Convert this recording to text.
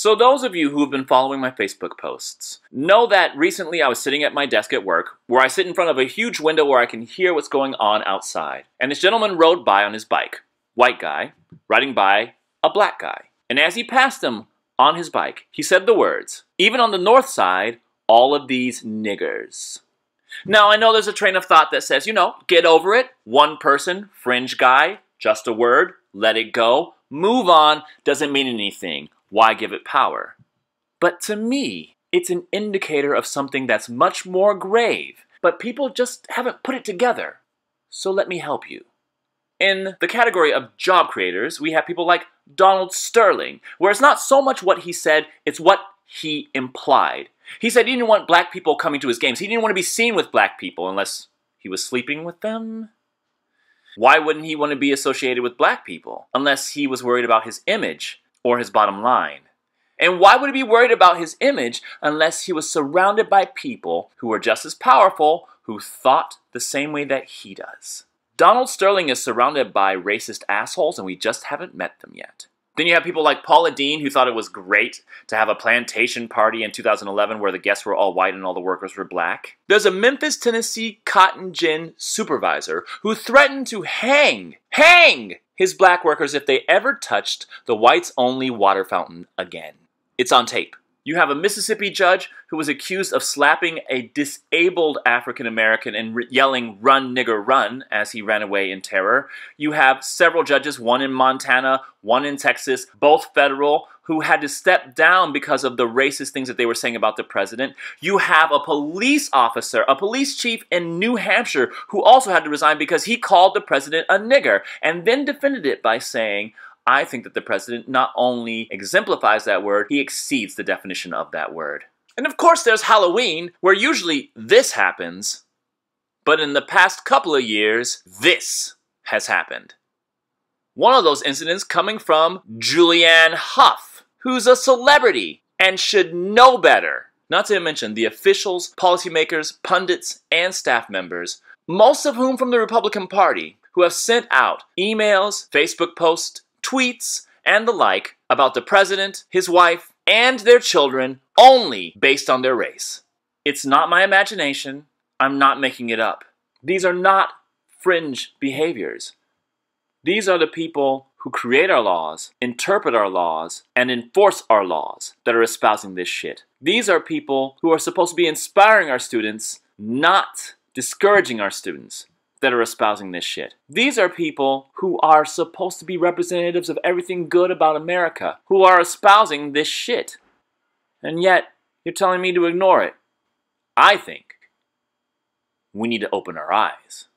So those of you who have been following my Facebook posts know that recently I was sitting at my desk at work, where I sit in front of a huge window where I can hear what's going on outside. And this gentleman rode by on his bike, white guy, riding by a black guy. And as he passed him on his bike, he said the words, "Even on the north side, all of these niggers." Now I know there's a train of thought that says, get over it, one person, fringe guy, just a word, let it go, move on, doesn't mean anything. Why give it power? But to me, it's an indicator of something that's much more grave, but people just haven't put it together. So let me help you. In the category of job creators, we have people like Donald Sterling, where it's not so much what he said, it's what he implied. He said he didn't want black people coming to his games. He didn't want to be seen with black people unless he was sleeping with them. Why wouldn't he want to be associated with black people unless he was worried about his image or his bottom line? And why would he be worried about his image unless he was surrounded by people who were just as powerful, who thought the same way that he does? Donald Sterling is surrounded by racist assholes, and we just haven't met them yet. Then you have people like Paula Deen, who thought it was great to have a plantation party in 2011 where the guests were all white and all the workers were black. There's a Memphis, Tennessee cotton gin supervisor who threatened to hang his black workers if they ever touched the whites-only water fountain again. It's on tape. You have a Mississippi judge who was accused of slapping a disabled African-American and yelling, "Run, nigger, run," as he ran away in terror. You have several judges, one in Montana, one in Texas, both federal, who had to step down because of the racist things that they were saying about the president. You have a police officer, a police chief in New Hampshire, who also had to resign because he called the president a nigger, and then defended it by saying, "I think that the president not only exemplifies that word, he exceeds the definition of that word." And of course there's Halloween, where usually this happens, but in the past couple of years, this has happened. One of those incidents coming from Julianne Hough, who's a celebrity and should know better. Not to mention the officials, policymakers, pundits, and staff members, most of whom from the Republican Party, who have sent out emails, Facebook posts, tweets, and the like about the president, his wife, and their children only based on their race. It's not my imagination. I'm not making it up. These are not fringe behaviors. These are the people who create our laws, interpret our laws, and enforce our laws that are espousing this shit. These are people who are supposed to be inspiring our students, not discouraging our students, that are espousing this shit. These are people who are supposed to be representatives of everything good about America, who are espousing this shit. And yet, you're telling me to ignore it. I think we need to open our eyes.